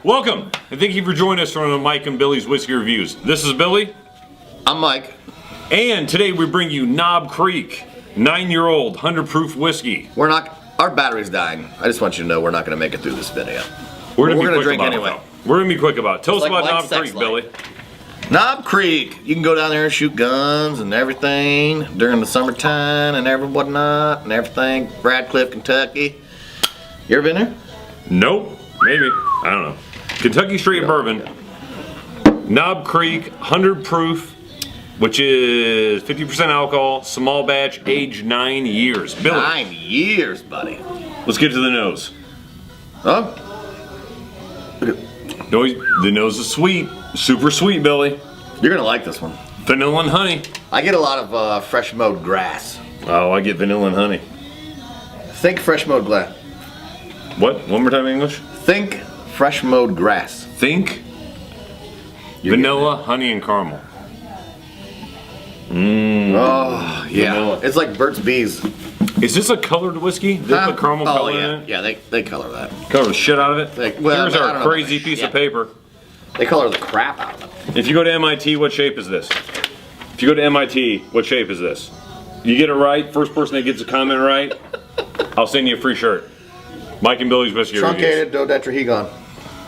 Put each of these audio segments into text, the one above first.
Welcome, and thank you for joining us for Mike and Billy's Whiskey Reviews. This is Billy. I'm Mike. And today we bring you Knob Creek, 9-year-old, 100-proof whiskey. Our battery's dying. I just want you to know we're not going to make it through this video. We're gonna drink anyway. We're going to be quick about it. Tell us about Knob Creek, Billy. Knob Creek. You can go down there and shoot guns and everything during the summertime and whatnot and everything. Radcliffe, Kentucky. You ever been there? Nope. Maybe. I don't know. Kentucky Straight Bourbon. Knob Creek, 100 proof, which is 50% alcohol, small batch, aged 9 years. Billy. 9 years, buddy. Let's get to the nose. Oh. The nose is sweet. Super sweet, Billy. You're going to like this one. Vanilla and honey. I get a lot of fresh mowed grass. Oh, I get vanilla and honey. Think fresh mowed grass. What? One more time in English? Think fresh mowed grass. Think vanilla, honey, and caramel. Oh, yeah. Vanilla. It's like Burt's Bees. Is this a colored whiskey? Does it put caramel color in it? Yeah, they color that. Color the shit out of it? Here's our crazy piece of paper. They color the crap out of it. If you go to MIT, what shape is this? If you go to MIT, what shape is this? You get it right, first person that gets a comment right, I'll send you a free shirt. Mike and Billy's Whiskey Reviews. Truncated dodecahedron.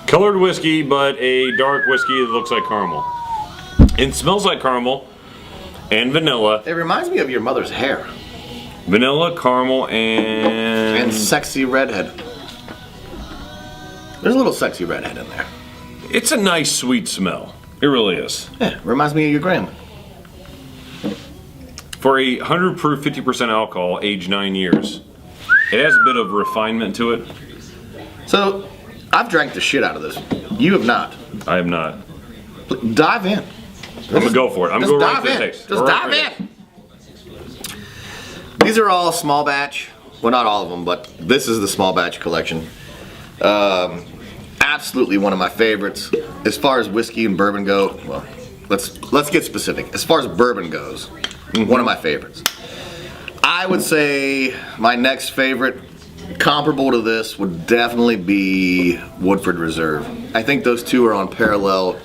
Colored whiskey, but a dark whiskey that looks like caramel. It smells like caramel and vanilla. It reminds me of your mother's hair. Vanilla, caramel, and sexy redhead. There's a little sexy redhead in there. It's a nice sweet smell. It really is. Yeah, reminds me of your grandma. For a 100 proof, 50% alcohol, aged 9 years. It has a bit of refinement to it. So, I've drank the shit out of this. You have not. I have not. Dive in. I'm gonna go for it. I'm gonna go right for the taste. Just dive in. These are all small batch. Well, not all of them, but this is the small batch collection. Absolutely one of my favorites. As far as whiskey and bourbon go, well, let's get specific. As far as bourbon goes, one of my favorites. I would say my next favorite, comparable to this, would definitely be Woodford Reserve. I think those two are on parallel.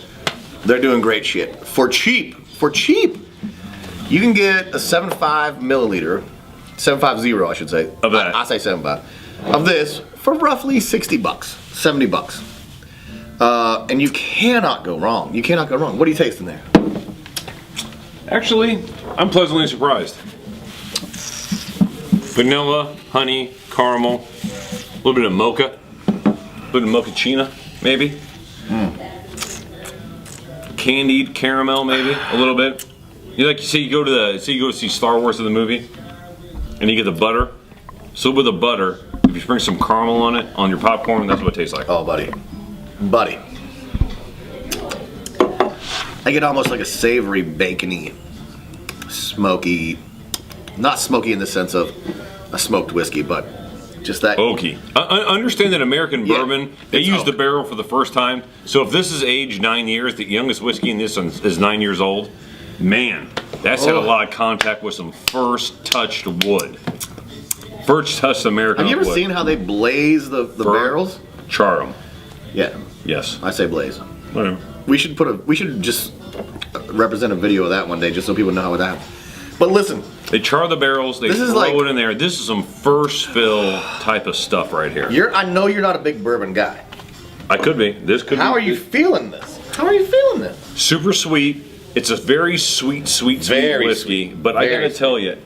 They're doing great shit. For cheap, you can get a 7.5 milliliter, 750 I should say. Of that. I say 7.5. Of this for roughly 60 bucks, 70 bucks. And you cannot go wrong. You cannot go wrong. What are you tasting there? Actually, I'm pleasantly surprised. Vanilla, honey, caramel, a little bit of mocha, a little bit of mochaccino, maybe. Candied caramel, maybe a little bit. You go to see Star Wars in the movie, and you get the butter. So with the butter, if you sprinkle some caramel on it on your popcorn, that's what it tastes like. Oh, buddy. I get almost like a savory, bacony, smoky. Not smoky in the sense of a smoked whiskey, but just that. Oaky. Understand that American bourbon, they use the barrel for the first time. So if this is aged 9 years, the youngest whiskey in this one is 9 years old, man, that's had a lot of contact with some first touched wood. First touched American wood. Have you ever seen how they blaze the barrels? Char them. Yeah. Yes. I say blaze. Whatever. We should just represent a video of that one day just so people know how it happened. But listen. They char the barrels, they throw it in there. This is some first fill type of stuff right here. I know you're not a big bourbon guy. I could be. This could be. How are you feeling this? How are you feeling this? Super sweet. It's a very sweet whiskey. Sweet. But I gotta tell you,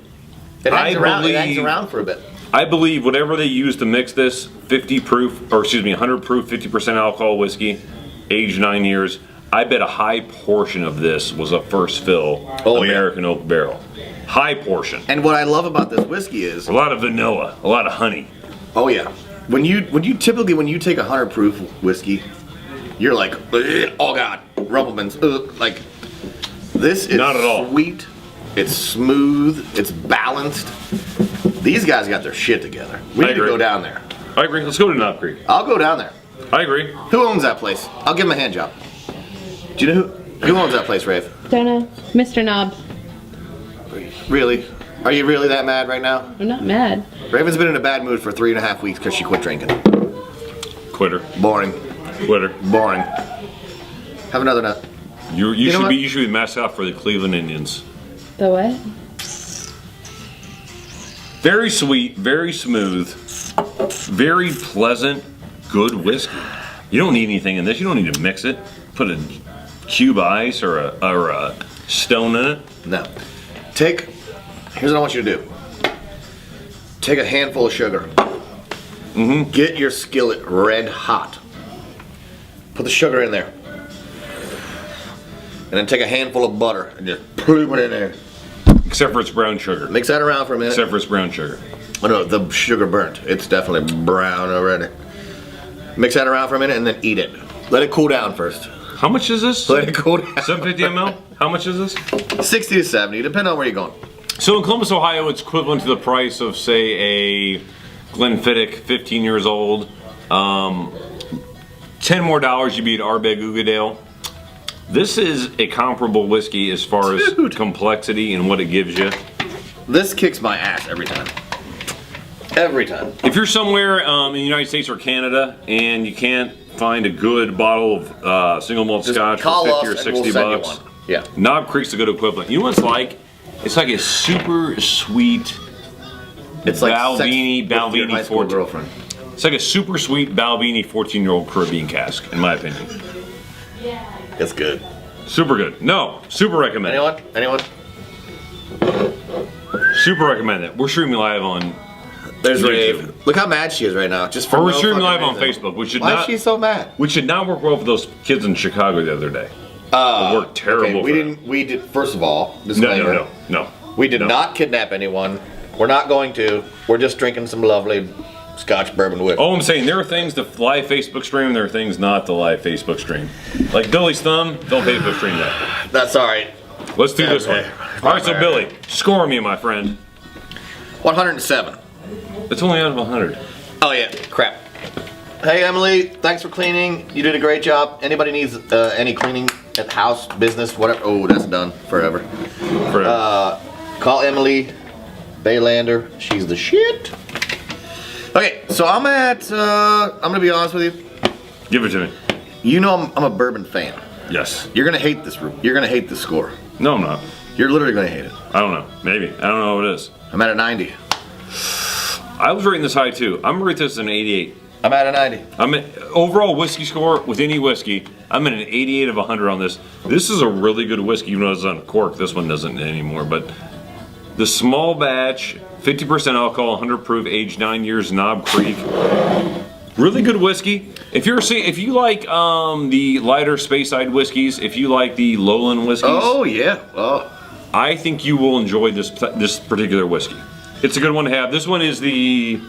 it hangs around for a bit. I believe whatever they use to mix this 100 proof, 50% alcohol whiskey, aged 9 years, I bet a high portion of this was a first fill American oak barrel. High portion. And what I love about this whiskey is a lot of vanilla, a lot of honey. Oh yeah. When you take 100 proof whiskey, you're like, oh god, Rumplemans. Like this is not at all sweet. It's smooth. It's balanced. These guys got their shit together. We need to go down there. I agree. Let's go to Knob Creek. I'll go down there. I agree. Who owns that place? I'll give him a hand job. Do you know who owns that place, Rafe? Don't know. Mr. Knob. Really? Are you really that mad right now? I'm not mad. Raven's been in a bad mood for 3.5 weeks because she quit drinking. Quitter. Boring. Quitter. Boring. Have another nut. You know should what? be the mascot for the Cleveland Indians. The what? Very sweet, very smooth, very pleasant, good whiskey. You don't need anything in this. You don't need to mix it. Put a cube ice or a stone in it. No. Here's what I want you to do. Take a handful of sugar. Get your skillet red hot. Put the sugar in there. And then take a handful of butter and just plop it in there. Except for it's brown sugar. Mix that around for a minute. Except for it's brown sugar. Oh no, the sugar burnt. It's definitely brown already. Mix that around for a minute and then eat it. Let it cool down first. How much is this? Let it cool down. 750 ml? How much is this? 60 to 70, depending on where you're going. So in Columbus, Ohio, it's equivalent to the price of, say, a Glenfiddich, 15 years old. $10 more, you'd be at Ardbeg Ugadale. This is a comparable whiskey as far as complexity and what it gives you. This kicks my ass every time. Every time. If you're somewhere in the United States or Canada and you can't find a good bottle of single malt Just scotch call for 50 or us and 60 we'll send you bucks, one. Yeah. Knob Creek's a good equivalent. You know what it's like? It's like a super sweet It's like Balvenie sex with your high school 14. girlfriend. It's like a super sweet Balvenie 14-year-old Caribbean cask, in my opinion. It's good. Super good. No, super recommend it. Anyone? Super recommend it. We're streaming live on There's YouTube. Rave. Look how mad she is right now. Just for Or we're no streaming fucking live on reason. Facebook, which should Why not is she so mad? which should not work well for those kids in Chicago the other day. It worked terrible. Okay, for we did. First of all, them. disclaimer. No. We did No. not kidnap anyone. We're not going to. We're just drinking some lovely Scotch bourbon whiskey. Oh, I'm saying there are things to live Facebook stream, and there are things not to live Facebook stream. Like Billy's thumb, don't Facebook stream that. That's all right. Let's do this one. Okay. All right, so Billy, score me, my friend. 107. It's only out of 100. Oh yeah, crap. Hey Emily, thanks for cleaning. You did a great job. Anybody needs any cleaning at the house, business, whatever? Oh, that's done forever. Call Emily Baylander. She's the shit. Okay, so I'm gonna be honest with you. Give it to me. You know I'm a bourbon fan. Yes. You're gonna hate this. You're gonna hate this score. No, I'm not. You're literally gonna hate it. I don't know. Maybe. I don't know what it is. I'm at a 90. I was rating this high too. I'm gonna rate this an 88. I'm at a 90. I'm at overall whiskey score with any whiskey. I'm at an 88 of 100 on this. This is a really good whiskey, even though it's on cork. This one doesn't anymore. But the small batch, 50% alcohol, 100 proof, aged 9 years, Knob Creek. Really good whiskey. If you like the lighter Speyside whiskeys, if you like the lowland whiskeys, Oh yeah. Oh. I think you will enjoy this particular whiskey. It's a good one to have. This one is the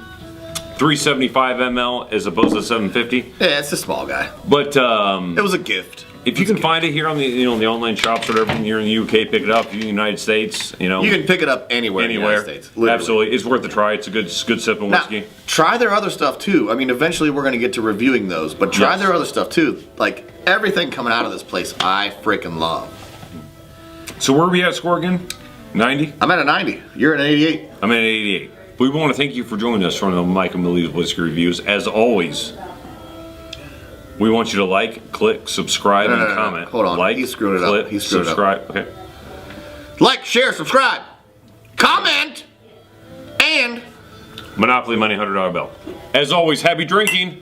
375 ml as opposed to 750. Yeah, it's a small guy. But It was a gift. if you can find it here on the the online shops or whatever, and you're in the UK, pick it up. If you're in the United States, You can pick it up anywhere in the United States. Literally. Absolutely, it's worth a try. It's a good sipping Now, whiskey. try their other stuff too. I mean, eventually we're going to get to reviewing those, but try Yes. their other stuff too. Like everything coming out of this place, I freaking love. So where are we at score again? 90. I'm at a 90. You're at an 88. I'm at 88. We want to thank you for joining us for the Mike and Millie's Whiskey Reviews. As always, we want you to like, click, subscribe, No, and no, no, no. comment. Hold on. Like, He screwed it up. click, He screwed it up. subscribe. Okay. Like, share, subscribe, comment, and Monopoly Money $100 bill. As always, happy drinking.